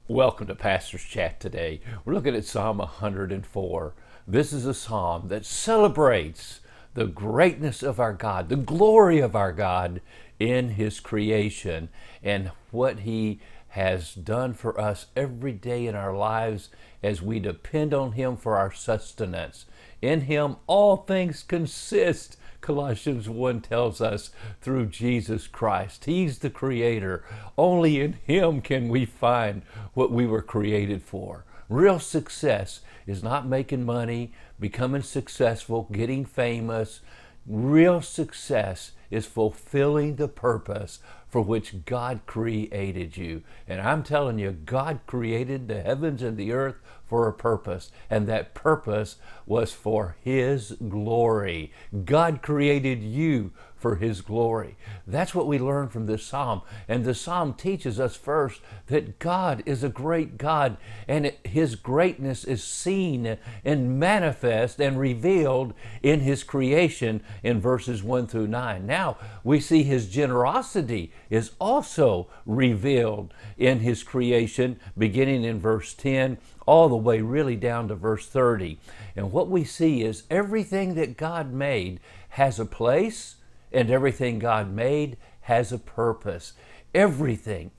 Welcome to Pastor's Chat today. We're looking at Psalm 104. This is a psalm that celebrates the greatness of our God, the glory of our God in His creation, and what He has done for us every day in our lives as we depend on Him for our sustenance. In Him, all things consist. Colossians 1 tells us, through Jesus Christ. He's the creator. Only in Him can we find what we were created for. Real success is not making money, becoming successful, getting famous. Real success is fulfilling the purpose for which God created you. And I'm telling you, God created the heavens and the earth for a purpose, and that purpose was for His glory. God created you for His glory. That's what we learn from this psalm. And the psalm teaches us first that God is a great God, and His greatness is seen and manifest and revealed in His creation in verses 1 through 9. Now we see His generosity is also revealed in His creation, beginning in verse 10 all the way really down to verse 30. And what we see is everything that God made has a place, and everything God made has a purpose. Everything.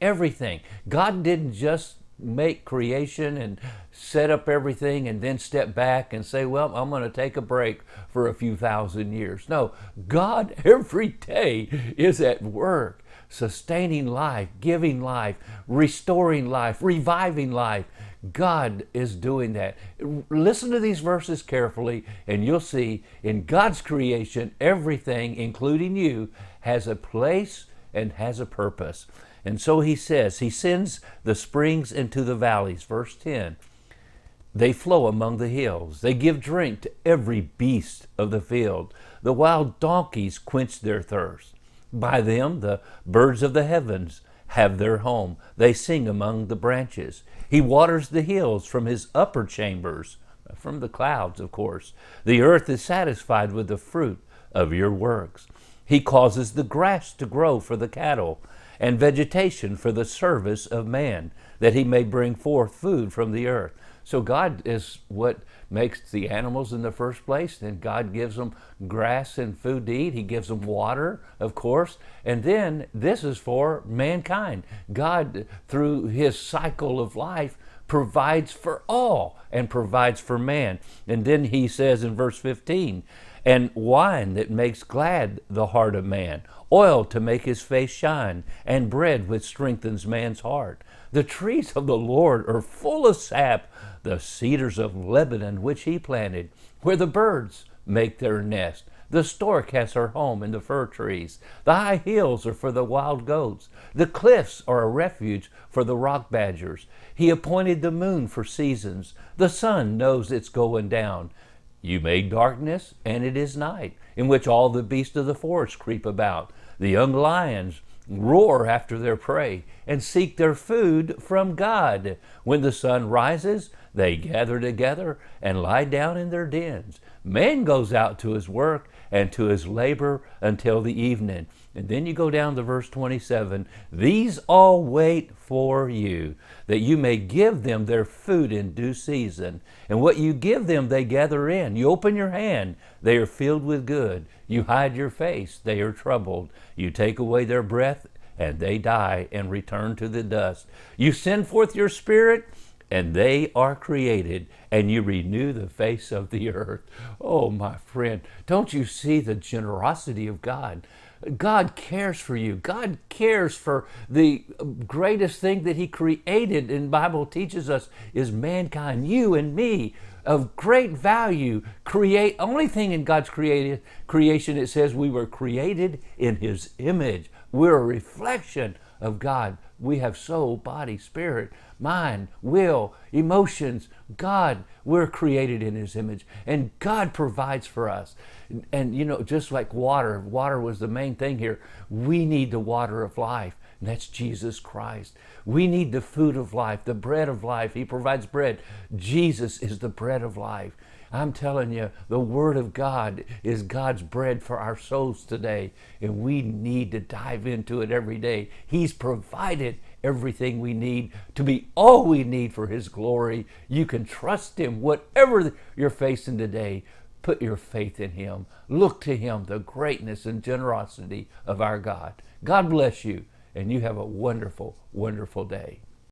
God didn't just make creation and set up everything and then step back and say, well, I'm going to take a break for a few thousand years. No, God every day is at work, sustaining life, giving life, restoring life, reviving life. God is doing that. Listen to these verses carefully, and you'll see in God's creation, everything, including you, has a place and has a purpose. And so He says, He sends the springs into the valleys. Verse 10, they flow among the hills. They give drink to every beast of the field. The wild donkeys quench their thirst. By them the birds of the heavens have their home. They sing among the branches. He waters the hills from His upper chambers, from the clouds, of course. The earth is satisfied with the fruit of your works. He causes the grass to grow for the cattle, and vegetation for the service of man, that He may bring forth food from the earth. So God is what makes the animals in the first place. Then God gives them grass and food to eat. He gives them water, of course. And then this is for mankind. God, through His cycle of life, provides for all and provides for man. And then He says in verse 15, and wine that makes glad the heart of man, oil to make his face shine, and bread which strengthens man's heart. The trees of the Lord are full of sap, the cedars of Lebanon which He planted, where the birds make their nest. The stork has her home in the fir trees. The high hills are for the wild goats. The cliffs are a refuge for the rock badgers. He appointed the moon for seasons. The sun knows its going down. You made darkness, and it is night, in which all the beasts of the forest creep about. The young lions roar after their prey and seek their food from God. When the sun rises, they gather together and lie down in their dens. Man goes out to his work and to his labor until the evening. And then you go down to verse 27. These all wait for you, that you may give them their food in due season. And what you give them, they gather in. You open your hand, they are filled with good. You hide your face, they are troubled. You take away their breath, and they die and return to the dust. You send forth your Spirit, and they are created, and you renew the face of the earth. Oh, my friend, don't you see the generosity of God? God cares for you. God cares for the greatest thing that He created, and the Bible teaches us, is mankind, you and me, of great value. Only thing in God's creation, it says we were created in His image. We're a reflection of God. We have soul, body, spirit, mind, will, emotions. God, we're created in His image, and God provides for us. And just like water was the main thing here. We need the water of life, and that's Jesus Christ. We need the food of life, the bread of life. He provides bread. Jesus is the bread of life. I'm telling you, the Word of God is God's bread for our souls today, and we need to dive into it every day. He's provided everything we need to be all we need for His glory. You can trust Him. Whatever you're facing today, put your faith in Him. Look to Him, the greatness and generosity of our God. God bless you, and you have a wonderful, wonderful day.